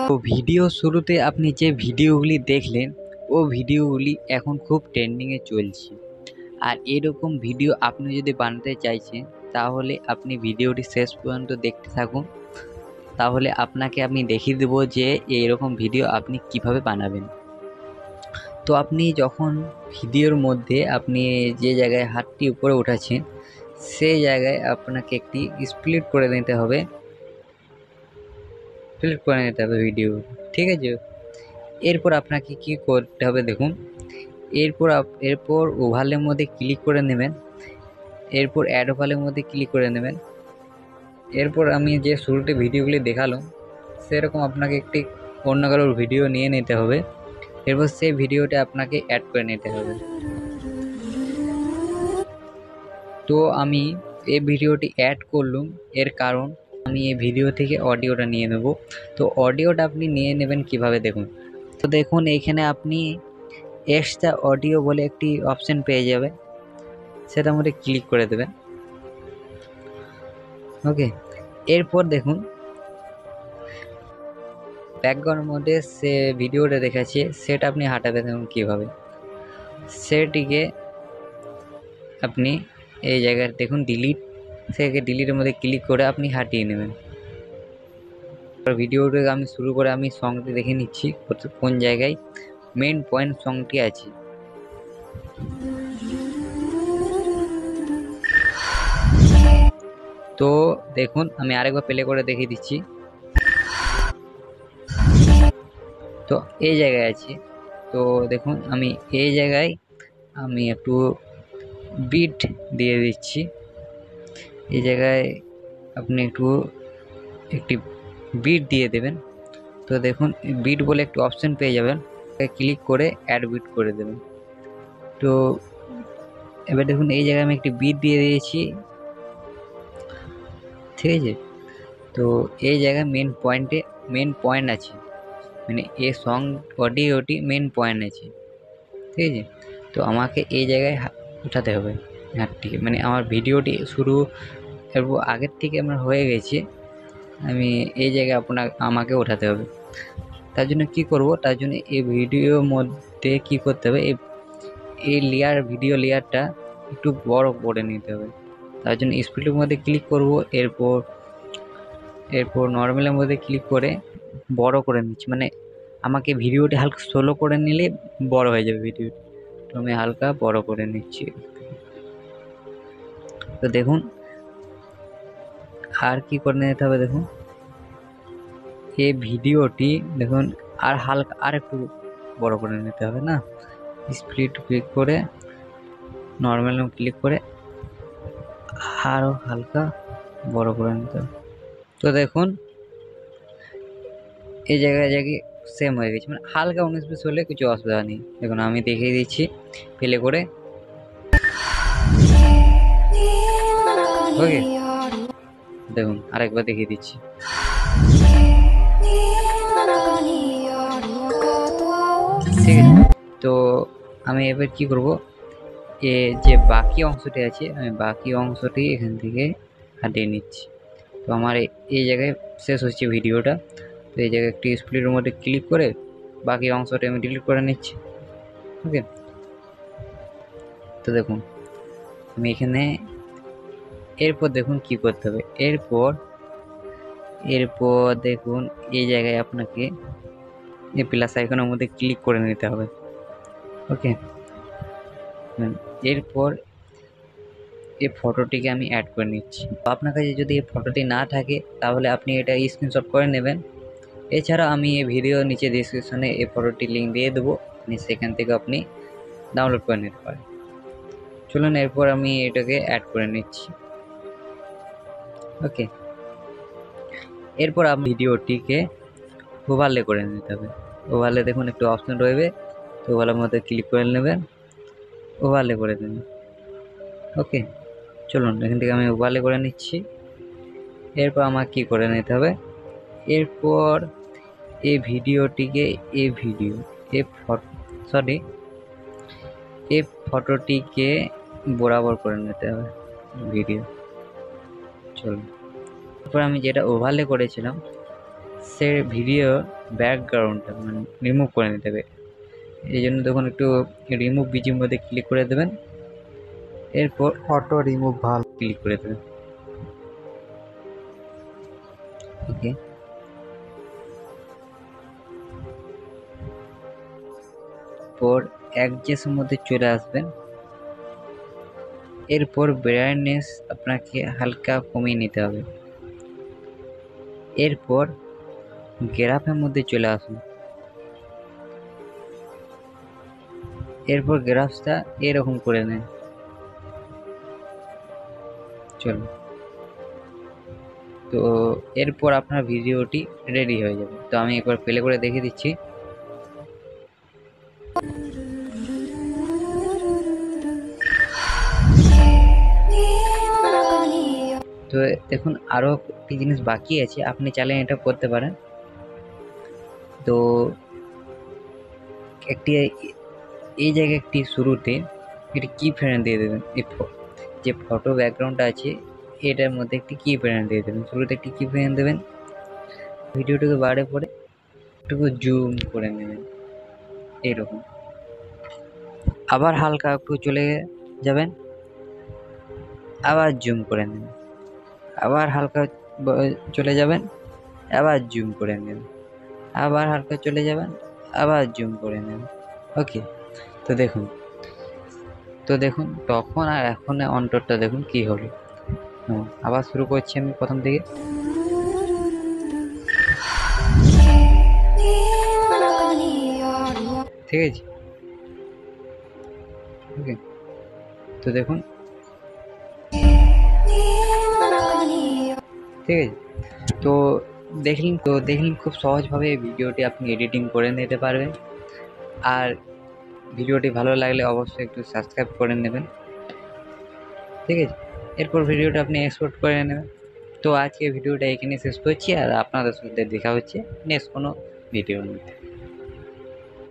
তো ভিডিও শুরুতে আপনি যে ভিডিওগুলি দেখলেন ও ভিডিওগুলি এখন খুব ট্রেন্ডিংয়ে চলছে। আর এরকম ভিডিও আপনি যদি বানাতে চাইছেন তাহলে আপনি ভিডিওটি শেষ পর্যন্ত দেখতে থাকুন, তাহলে আপনাকে আমি দেখিয়ে দেবো যে এরকম ভিডিও আপনি কিভাবে বানাবেন। তো আপনি যখন ভিডিওর মধ্যে আপনি যে জায়গায় হাতটি উপরে উঠাচ্ছেন সেই জায়গায় আপনাকে একটি স্প্লিট করে নিতে হবে, ভিডিও, ঠিক আছে। এরপর আপনাকে কি করতে হবে দেখুন, এরপর ওভালের মধ্যে ক্লিক করে নেবেন, এরপর অ্যাড ওভালের মধ্যে ক্লিক করে নেবেন। এরপর আমি যে শুরুতে ভিডিওগুলি দেখালাম সেরকম আপনাকে একটি অন্য কারোর ভিডিও নিয়ে নিতে হবে, এরপর সেই ভিডিওটা আপনাকে অ্যাড করে নিতে হবে। তো আমি এই ভিডিওটি অ্যাড করলাম, এর কারণ আমি এই ভিডিও থেকে অডিওটা নিয়ে নেব। তো অডিওটা আপনি নিয়ে নেবেন কিভাবে দেখুন। তো দেখুন এইখানে আপনি এক্সট্রা অডিও বলে একটি অপশন পেয়ে যাবে, সেটার মধ্যে ক্লিক করে দেবেন। ওকে, এরপর দেখুন ব্যাকগ্রাউন্ডের মধ্যে সে ভিডিওটা দেখাচ্ছে সেটা আপনি হাঁটাবেন। দেখুন কীভাবে সেটিকে আপনি এই জায়গায় দেখুন ডিলিটের মধ্যে ক্লিক করে আপনি হাঁটিয়ে নেবেন। ভিডিওটা আমি শুরু করে আমি সংটি দেখে নিচ্ছি কোন জায়গায় মেন পয়েন্ট সংটি আছে। তো দেখুন আমি আরেকবার প্লে করে দেখিয়ে দিচ্ছি। তো এই জায়গায় আছে, তো দেখুন আমি এই জায়গায় আমি একটু বিট দিয়ে দিচ্ছি। এই জায়গায় আপনি একটি বিট দিয়ে দেবেন। তো দেখুন বিট বলে একটু অপশন পেয়ে যাবেন, ক্লিক করে অ্যাড বিট করে দেবেন। তো এবার দেখুন এই জায়গায় আমি একটি বিট দিয়ে দিয়েছি, ঠিক আছে। তো এই জায়গায় মেন পয়েন্ট আছে, মানে এই সং অডিওটি মেন পয়েন্ট আছে, ঠিক আছে। তো আমাকে এই জায়গায় উঠাতে হবে হাতটিকে, মানে আমার ভিডিওটি শুরু আগের থেকে আমার হয়ে গেছে, আমি এই জায়গায় আমাকে উঠাতে হবে। তার জন্য কি করব, তার জন্য এই ভিডিওর মধ্যে কি করতে হবে, এই ভিডিও লেয়ারটা একটু বড় করে নিতে হবে। তার জন্য স্প্লিটের মধ্যে ক্লিক করব, এরপর নর্মালের মধ্যে ক্লিক করে বড় করে নিচ্ছি, মানে আমাকে ভিডিওটি হালকা স্লো করে নিলে বড় হয়ে যাবে ভিডিওটি। তো আমি হালকা বড় করে নিচ্ছি। তো দেখুন আর কি করে নিতে হবে, দেখুন এই ভিডিওটি দেখুন আর একটু বড় করে নিতে হবে না, স্প্লিট ক্লিক করে নর্মাল ক্লিক করে আরও হালকা বড় করে নিতে হবে। তো দেখুন এই জায়গায় সেম হয়ে গেছে, মানে হালকা 19-20 হলে কিছু অসুবিধা নেই। দেখুন আমি দেখিয়ে দিচ্ছি প্লে করে। ওকে, দেখুন আরেকবার দেখিয়ে দিচ্ছি। ঠিক আছে, তো আমি এবার কি করব, যে বাকি অংশটি আছে আমি বাকি অংশটি এখান থেকে হাটিয়ে নিচ্ছি। তো আমার এই জায়গায় শেষ হচ্ছে ভিডিওটা। তো এই জায়গায় একটি স্প্লিটের মধ্যে ক্লিক করে বাকি অংশটি আমি ডিলিট করে নিচ্ছি। ওকে, তো দেখুন আমি এখানে এরপর দেখুন কি করতে হবে, এরপর দেখুন এই জায়গায় আপনাকে এই প্লাস আইকনের মধ্যে ক্লিক করে নিতে হবে। ওকে, এরপর এই ফটোটিকে আমি অ্যাড করে নিচ্ছি। তো আপনার কাছে যদি এই ফটোটি না থাকে তাহলে আপনি এটা স্ক্রিনশট করে নেবেন। এছাড়া আমি এই ভিডিও নিচে ডিসক্রিপশনে এই ফটোটি লিঙ্ক দিয়ে দেবো, আপনি সেখান থেকে আপনি ডাউনলোড করে নিতে পারেন। চলুন এরপর আমি এটাকে অ্যাড করে নিচ্ছি। ওকে, এরপর আপনি ভিডিওটিকে ওভারলে করে নিতে হবে। ওভারলে দেখুন একটু অপশন রয়েছে, তো ওভারলের মধ্যে ক্লিক করে নেবেন, ওভারলে করে দেবেন। ওকে, চলুন এখান থেকে আমি ওভারলে করে নিচ্ছি। এরপর আমার কি করে নিতে হবে, এরপর এই ভিডিওটিকে এই ফটোটিকে বরাবর করে নিতে হবে। ভিডিও। চলুন, তারপর আমি যেটা ওভারলে করেছিলাম সে ভিডিও ব্যাকগ্রাউন্ডটা মানে রিমুভ করে নিতে হবে। এই জন্য তখন একটু রিমুভ বিজির মধ্যে ক্লিক করে দেবেন, এরপর অটো রিমুভ ভালো ক্লিক করে দেবেন। ওকে, পর অ্যাডজাস্টের মধ্যে চলে আসবেন, এরপর ব্রাইটনেস আপনাকে হালকা কমিয়ে নিতে হবে। এরপর গ্রাফের মধ্যে চলে আসুন, এরপর গ্রাফটা এরকম করে নেন। চলুন, তো এরপর আপনার ভিডিওটি রেডি হয়ে যাবে। তো আমি একবার প্লে করে দেখিয়ে দিচ্ছি। তো দেখুন আরও একটি জিনিস বাকি আছে, আপনি চাইলে এটা করতে পারেন। তো একটি এই জায়গায় একটি শুরুতে একটি কি ফ্রেম দিয়ে দেবেন। যে ফটো ব্যাকগ্রাউন্ডটা আছে এটার মধ্যে একটি কি ফ্রেম দিয়ে দেবেন। শুরুতে একটি কি ফ্রেম দেবেন, ভিডিওটাকে বাড়ে পরে একটু জুম করে নেবেন এরকম। আবার হালকা একটু চলে যাবেন, আবার জুম করে নেবেন, আবার হালকা চলে যাবেন, আবার জুম করে নেবেন, আবার হালকা চলে যাবেন, আবার জুম করে নেবেন। ওকে, তো দেখুন তখন আর এখন অন্তরটা দেখুন কি হলো। আবার শুরু করছি আমি প্রথম থেকে। ঠিক আছে, ওকে, তো দেখুন ঠিক আছে। তো দেখলেন খুব সহজভাবে এই ভিডিওটি আপনি এডিটিং করে নিতে পারবেন। আর ভিডিওটি ভালো লাগলে অবশ্যই একটু সাবস্ক্রাইব করে নেবেন। ঠিক আছে, এরপর ভিডিওটা আপনি এক্সপোর্ট করে নেবেন। তো আজকে ভিডিওটা এখানে শেষ করছি, আর আপনাদের সাথে দেখা হচ্ছে নেক্সট কোনো ভিডিওর মধ্যে।